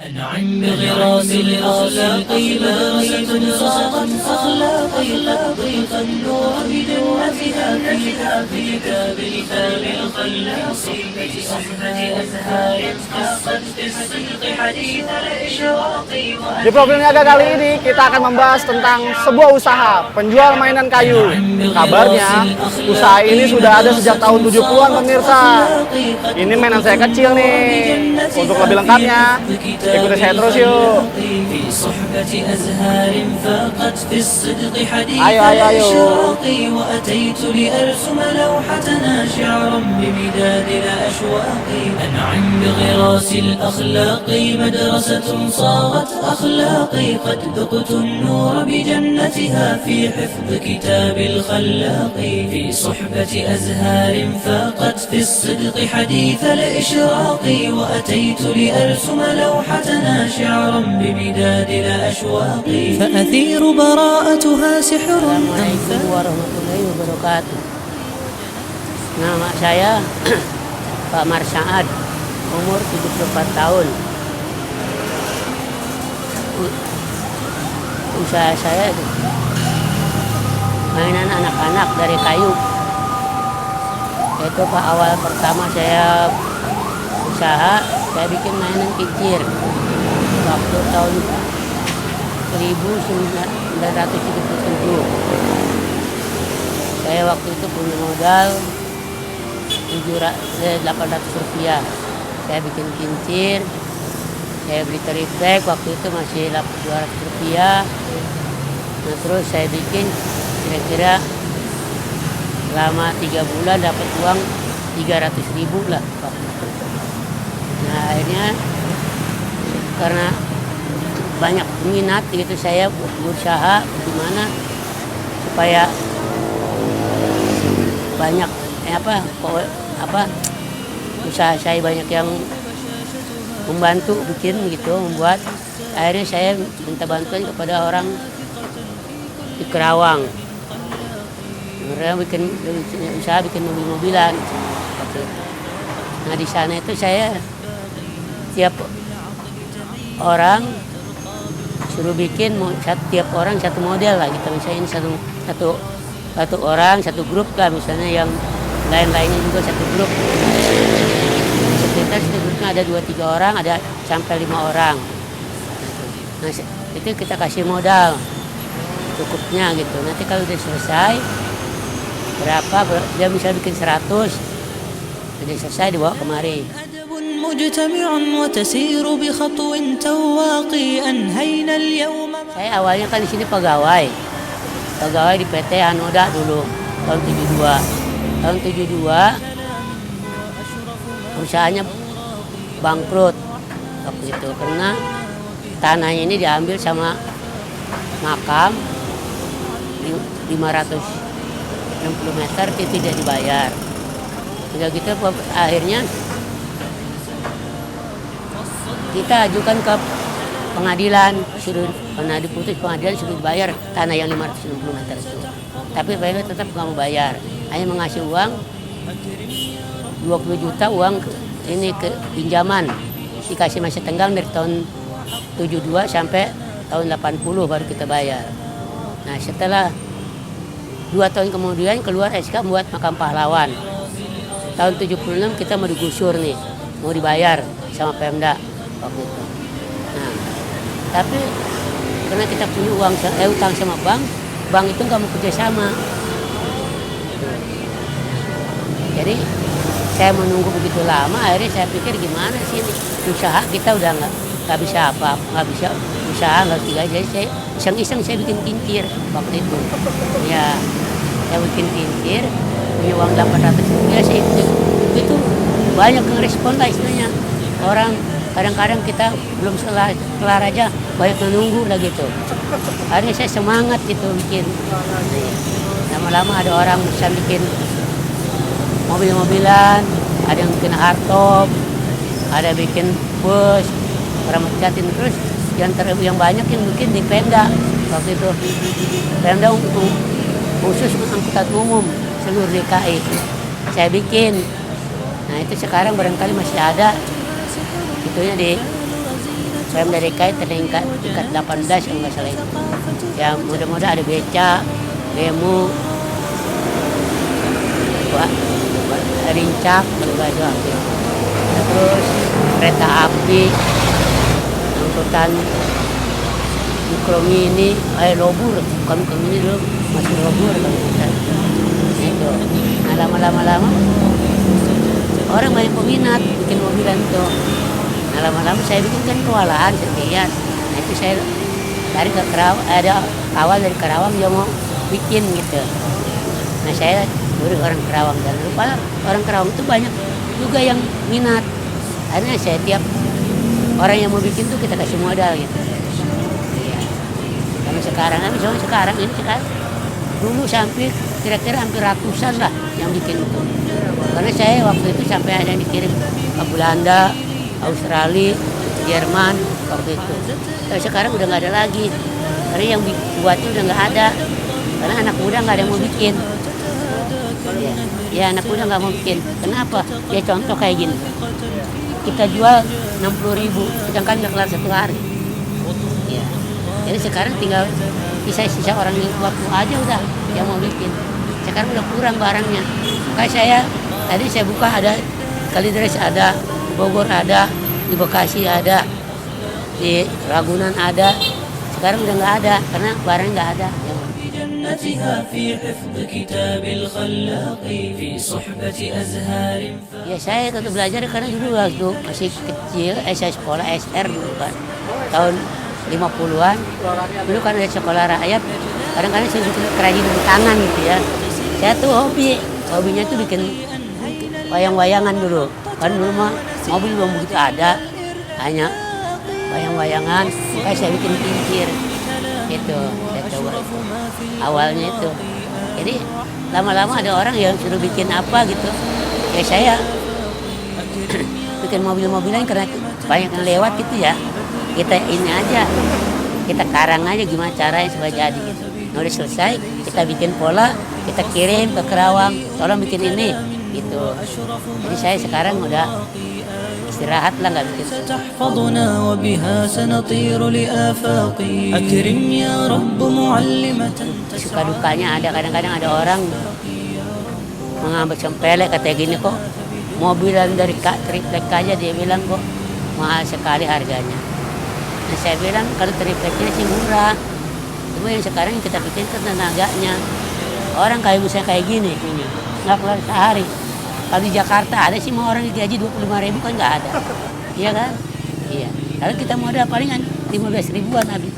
أنعم بغراس الأخلاق مدرسة صاغت أخلاقي تطبيق النور بجنتها في كتاب الخلاق بصحبة أزهار قصت في الصدق حديث الإشراق. Di Profil Niaga kali ini kita akan membahas tentang sebuah usaha penjual mainan kayu. Kabarnya usaha ini sudah ada sejak tahun 70-an pemirsa. Ini mainan saya kecil nih. Untuk lebih lengkapnya ikuti saya terus yuk. Ayo. أنعم بغراس الأخلاق مدرسة صاغت أخلاقي قد ذقت النور بجنتها في حفظ كتاب الخلاق في صحبة أزهار فاقت في الصدق حديث الإشراق وأتيت لأرسم لوحتنا شعرا بمداد الأشواق فأثير براءتها سحر. Assalamualaikum warahmatullahi wabarakatuh. Nama saya Pak Marsaad, umur 74 tahun. Usaha saya mainan anak-anak dari kayu. Itu Pak, awal pertama saya usaha, saya bikin mainan kincir. Waktu tahun 1977. Saya waktu itu punya modal 800 rupiah. Saya bikin kincir, saya beli triplek, waktu itu masih 200 rupiah. Nah, terus saya bikin kira-kira selama 3 bulan dapat uang 300.000 lah waktu itu. Nah, akhirnya karena banyak minat gitu, saya berusaha gimana supaya banyak usaha saya banyak yang membantu bikin gitu, membuat. Akhirnya saya minta bantuan kepada orang di Kerawang. Mereka bikin usaha bikin mobil-mobilan. Nah, di sana itu saya tiap orang suruh bikin tiap orang satu model lah gitu. Misalnya ini satu orang satu grup lah, misalnya yang lain-lainnya juga satu grup. Sekitar satu grupnya ada 2-3 orang, ada sampai 5 orang. Nah, itu kita kasih modal cukupnya gitu. Nanti kalau udah selesai berapa dia bisa bikin 100, udah selesai dibawa kemari. Saya awalnya kan di sini pegawai di PT Hanoda dulu tahun 72. Tahun 72 perusahaannya bangkrut waktu itu karena tanahnya ini diambil sama makam 560 meter tidak dibayar. Udah gitu akhirnya kita ajukan ke pengadilan, karena diputus pengadilan suruh dibayar tanah yang 560 meter itu. Tapi mereka tetap nggak mau bayar. Hanya mengasih uang 20 juta uang ini ke pinjaman. Dikasih masa tenggang dari tahun 72 sampai tahun 80 baru kita bayar. Nah, setelah 2 tahun kemudian keluar SK buat makam pahlawan. Tahun 76 kita mau digusur nih, mau dibayar sama Pemda waktu itu. Nah, tapi karena kita punya utang sama bank itu nggak mau kerjasama. Jadi saya menunggu begitu lama, akhirnya saya pikir gimana sih ini usaha kita udah nggak bisa nggak bisa usaha nggak tiga, jadi saya iseng-iseng saya bikin kincir waktu itu. Ya, saya bikin kincir, punya uang 800 rupiah, saya itu banyak yang respon lah istilahnya. Orang kadang-kadang kita belum kelar aja banyak menunggu lah gitu. Akhirnya saya semangat gitu bikin. Lama-lama ada orang bisa bikin mobil-mobilan, ada yang bikin hardtop, ada bikin bus, orang mencatin terus. Yang banyak yang bikin di Pemda waktu itu. Pemda khusus angkutan umum seluruh DKI. Saya bikin. Nah, itu sekarang barangkali masih ada. Itunya di Pemda DKI tingkat 18 kalau nggak salah itu. Ya mudah-mudahan ada beca, bemo, rincak, berbagai macam. Terus kereta api, angkutan mikro mini, lobur, bukan mikro mini dulu, masih lobur kalau kita. Itu. Nah lama-lama orang banyak peminat bikin mobilan tuh. Nah lama-lama saya bikin kan kewalahan sendirian. Nah itu saya dari ke Karawang, ada kawan dari Karawang dia mau bikin gitu. Nah saya dari orang Karawang dan lupa orang Karawang itu banyak juga yang minat. Akhirnya saya tiap orang yang mau bikin tuh kita kasih modal gitu. Iya. Karena sekarang dulu sampai kira-kira hampir ratusan lah yang bikin itu. Karena saya waktu itu sampai ada yang dikirim ke Belanda, Australia, Jerman waktu itu. Tapi sekarang udah nggak ada lagi. Karena yang buatnya udah nggak ada. Karena anak muda nggak ada yang mau bikin. Ya anak muda nggak mau bikin. Kenapa? Ya contoh kayak gini. Kita jual 60.000, sedangkan nggak kelar 1 hari. Ya. Jadi sekarang tinggal sisa orang yang tua aja udah yang mau bikin. Sekarang udah kurang barangnya. Kayak tadi saya buka ada Kalideres ada, di Bogor ada, di Bekasi ada, di Ragunan ada. Sekarang udah nggak ada karena barang nggak ada. Ya saya tetap belajar karena dulu waktu masih kecil, saya sekolah SR dulu kan, tahun 50-an. Dulu kan ada sekolah rakyat, kadang-kadang saya bikin kerajinan tangan gitu ya. Saya tuh hobinya tuh bikin wayang-wayangan dulu. Kan dulu mah mobil belum begitu ada, hanya wayang-wayangan. Makanya saya bikin kincir. Itu saya coba awalnya itu. Jadi lama-lama ada orang yang suruh bikin apa gitu. Ya saya bikin mobil-mobilan karena banyak yang lewat gitu ya. Kita ini aja, kita karang aja gimana caranya supaya jadi gitu. Nah, udah selesai, kita bikin pola, kita kirim ke Karawang, tolong bikin ini gitu. Jadi saya sekarang udah istirahat lah nggak bikin. Suka dukanya ada, kadang-kadang ada orang mengambil sempelek katanya gini kok mobilan dari triplek aja dia bilang kok mahal sekali harganya. Nah, saya bilang kalau tripleknya sih murah, cuma yang sekarang yang kita bikin kan tenaganya. Orang kayak misalnya kayak gini, nggak kelar sehari. Kalau di Jakarta ada sih mau orang digaji 25.000 kan nggak ada, iya kan? Iya. Kalau kita modal palingan 15 ribuan habis.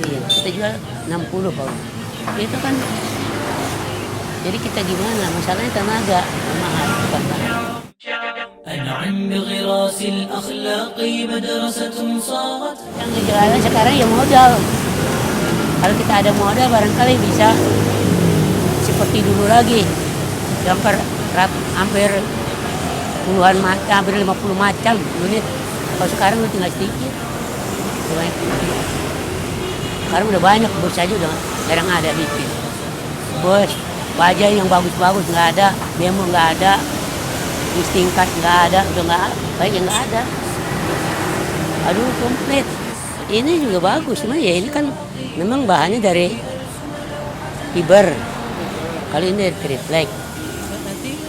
Iya. Kita jual 60 kalau. Itu kan. Jadi kita gimana? Masalahnya tenaga mahal bukan barang. أنعم بغراس الأخلاق مدرسة صارت. Yang jalan sekarang ya modal. Kalau kita ada modal barangkali bisa seperti dulu lagi. Hampir puluhan macam, hampir 50 macam unit. Kalau sekarang udah tinggal sedikit. Sekarang udah banyak, bos aja udah jarang ada bikin. Bos, bajai yang bagus-bagus nggak ada, bemo nggak ada, tingkat nggak ada, udah nggak, baik yang nggak ada. Aduh komplit. Ini juga bagus, cuma ya ini kan memang bahannya dari fiber. Kali ini dari triplek.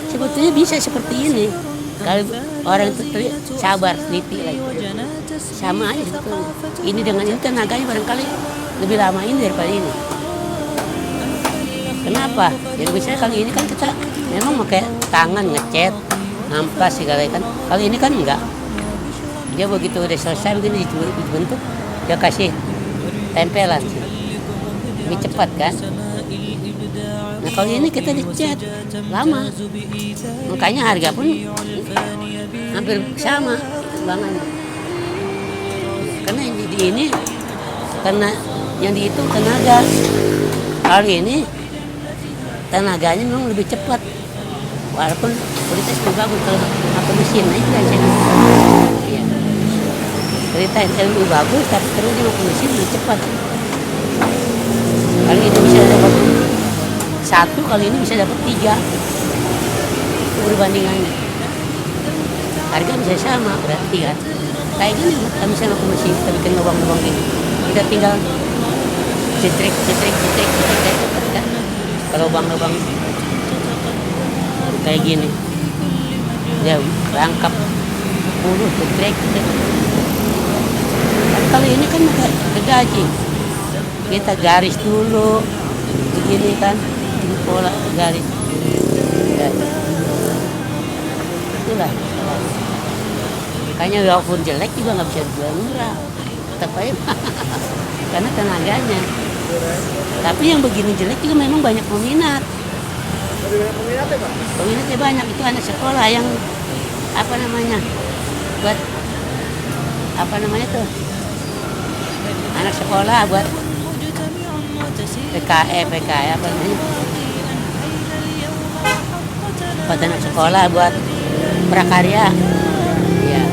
Sebetulnya bisa seperti ini. Kalau orang itu sabar, teliti lagi. Sama aja sebetulnya. Ini dengan ini tenaganya barangkali lebih lama ini daripada ini. Kenapa? Jadi misalnya kali ini kan kita memang pakai tangan ngecat, ngampas segala kan. Kalau ini kan enggak. Dia begitu udah selesai begini dibentuk, dia kasih tempelan. Lebih cepat kan? Nah kalau ini kita dicat lama, makanya harga pun hampir sama timbangannya. Karena di ini karena yang dihitung tenaga, kalau ini tenaganya memang lebih cepat, walaupun kualitas lebih bagus kalau pakai mesin itu yang saya iya. Kualitas lebih bagus tapi terus dia pakai mesin lebih cepat. Kali ini bisa dapat 1, kali ini bisa dapat 3. Itu perbandingannya. Harga bisa sama berarti kan. Kayak gini, kami sama ke mesin, kita bikin lubang-lubang gitu. Kita tinggal citrik, kan? Kalau lubang-lubang kayak gini, dia rangkap bulu, citrik. Tapi kalau ini kan gaji, kita garis dulu, begini kan, ini pola garis. Ya. Itulah. Kayaknya walaupun jelek juga nggak bisa jual murah, tetap aja karena tenaganya. Tapi yang begini jelek juga memang banyak peminat. Lebih banyak peminatnya, Pak? Peminatnya banyak, itu anak sekolah yang apa namanya, buat apa namanya tuh, anak sekolah buat PKE apa namanya, buat anak sekolah buat prakarya. Ya,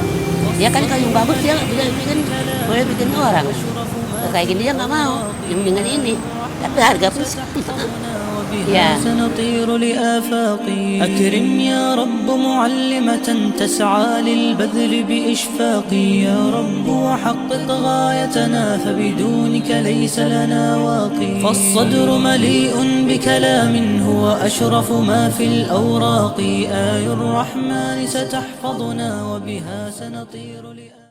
dia kan kalau yang bagus dia bikin, boleh bikin orang. Kayak gini dia nggak mau, yang dengan ini. Tapi harga pun بها سنطير لآفاقي أكرم يا رب معلمة تسعى للبذل بإشفاق يا رب وحقق غايتنا فبدونك ليس لنا واقي فالصدر مليء بكلام هو أشرف ما في الأوراق آي الرحمن ستحفظنا وبها سنطير لآفاقي